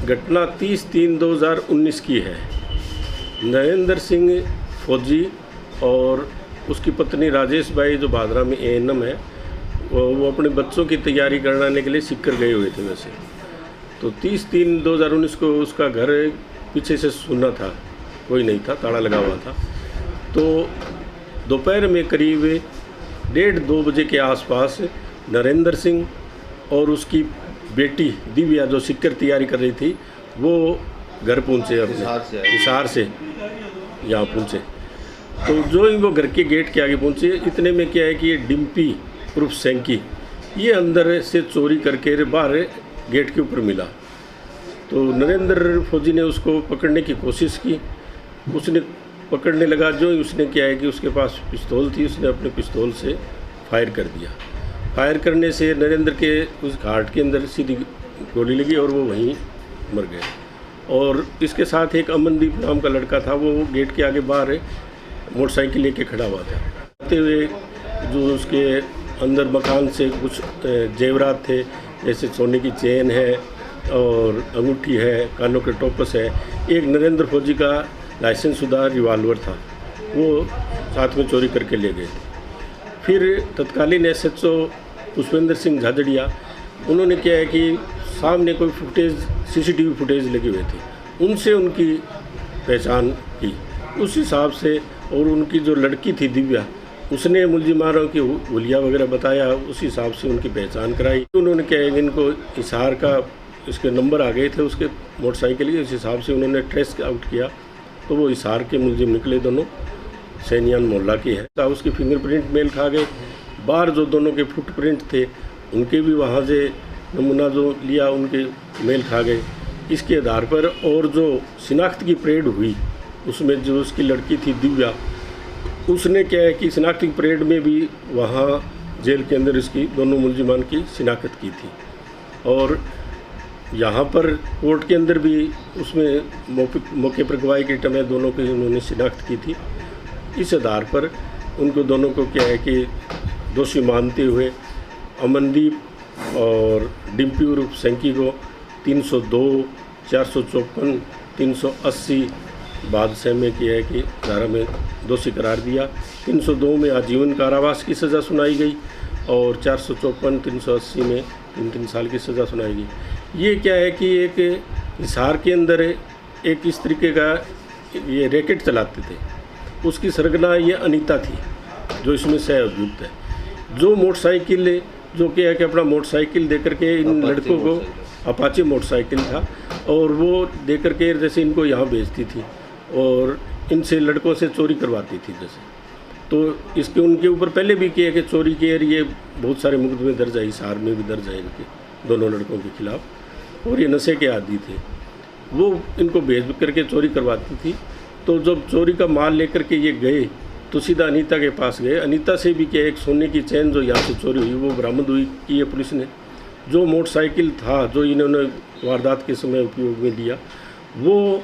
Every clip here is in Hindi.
घटना 30/3/2019 की है। नरेंद्र सिंह फौजी और उसकी पत्नी राजेश भाई जो भादरा में एएनएम है, वो अपने बच्चों की तैयारी कराने के लिए सीकर गए हुए थे वैसे। तो 30/3/2019 को उसका घर पीछे से सुना था, कोई नहीं था, ताला लगा हुआ था। तो दोपहर में करीब 1:30-2 बजे के आसपास नरेंद्र सिंह और उसकी बेटी दिव्या जो सीकर तैयारी कर रही थी, वो घर पहुँचे, अपने हिसार से यहाँ पहुँचे। तो जो ही वो घर के गेट के आगे पहुँचे, इतने में क्या है कि ये डिम्पी उर्फ सैंकी ये अंदर से चोरी करके बाहर गेट के ऊपर मिला। तो नरेंद्र फौजी ने उसको पकड़ने की कोशिश की, उसने पकड़ने लगा। जो ही उसने क्या है कि उसके पास पिस्तौल थी, उसने अपने पिस्तौल से फायर कर दिया। फायर करने से नरेंद्र के उस हार्ट के अंदर सीधी गोली लगी और वो वहीं मर गए। और इसके साथ एक अमनदीप नाम का लड़का था, वो गेट के आगे बाहर मोटरसाइकिल लेके खड़ा हुआ था। आते हुए जो उसके अंदर मकान से कुछ जेवरात थे, जैसे सोने की चेन है और अंगूठी है, कानों के टोपस है। एक नरेंद्र फौजी का लाइसेंस शुदा रिवाल्वर था, वो साथ में चोरी करके ले गए। फिर तत्कालीन एसएचओ पुष्पेंद्र सिंह झाझड़िया, उन्होंने क्या है कि सामने कोई फुटेज, सीसीटीवी फुटेज लगे हुए थे, उनसे उनकी पहचान की उस हिसाब से। और उनकी जो लड़की थी दिव्या, उसने मुलजिमारों की हुलिया वगैरह बताया, उस हिसाब से उनकी पहचान कराई। उन्होंने क्या है, इनको हिसार का इसके नंबर आ गए थे उसके मोटरसाइकिल के, उस हिसाब से उन्होंने ट्रेस आउट किया। तो वो हिसार के मुलजिम निकले, दोनों सैनियान मोहल्ला की है। उसकी फिंगरप्रिंट मेल खा गए। बाहर जो दोनों के फुटप्रिंट थे, उनके भी वहाँ से नमूना जो लिया, उनके मेल खा गए। इसके आधार पर और जो शिनाख्त की परेड हुई, उसमें जो उसकी लड़की थी दिव्या, उसने क्या है कि शिनाख्त की परेड में भी वहाँ जेल के अंदर इसकी दोनों मुलजिमान की शिनाख्त की थी। और यहाँ पर कोर्ट के अंदर भी उसमें मौके पर गवाही के टाइम दोनों की उन्होंने शिनाख्त की थी। इस आधार पर उनको दोनों को क्या है कि दोषी मानते हुए अमनदीप और डिम्पी उर्फ सैंकी को 302, 454, 380 बादशाह में किया है कि धारा में दोषी करार दिया। 302 में आजीवन कारावास की सज़ा सुनाई गई और 454, 380 में 3-3 साल की सज़ा सुनाई गई। ये क्या है कि एक हिसार के अंदर एक इस तरीके का ये रैकेट चलाते थे, उसकी सरगना ये अनीता थी जो इसमें सह अभियुक्त है। जो मोटरसाइकिल, जो क्या है कि अपना मोटरसाइकिल देकर के इन लड़कों को, अपाचे मोटरसाइकिल था, और वो देकर के जैसे इनको यहाँ भेजती थी और इनसे लड़कों से चोरी करवाती थी जैसे। तो इसके उनके ऊपर पहले भी किया कि चोरी के ये बहुत सारे मुकदमे दर्ज है, हिसार में भी दर्ज है इनके दोनों लड़कों के खिलाफ। और ये नशे के आदी थे, वो इनको भेज करके चोरी करवाती थी। तो जब चोरी का माल लेकर के ये गए तो सीधा अनीता के पास गए। अनीता से भी क्या एक सोने की चैन जो यहाँ से चोरी हुई वो बरामद हुई की है पुलिस ने। जो मोटरसाइकिल था जो इन्होंने वारदात के समय उपयोग में लिया, वो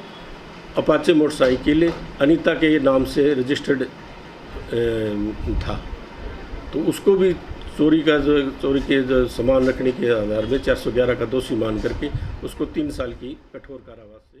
अपाचे मोटरसाइकिल अनीता के नाम से रजिस्टर्ड था। तो उसको भी चोरी के जो सामान रखने के आधार में 411 का दोषी मान करके उसको 3 साल की कठोर कारावास से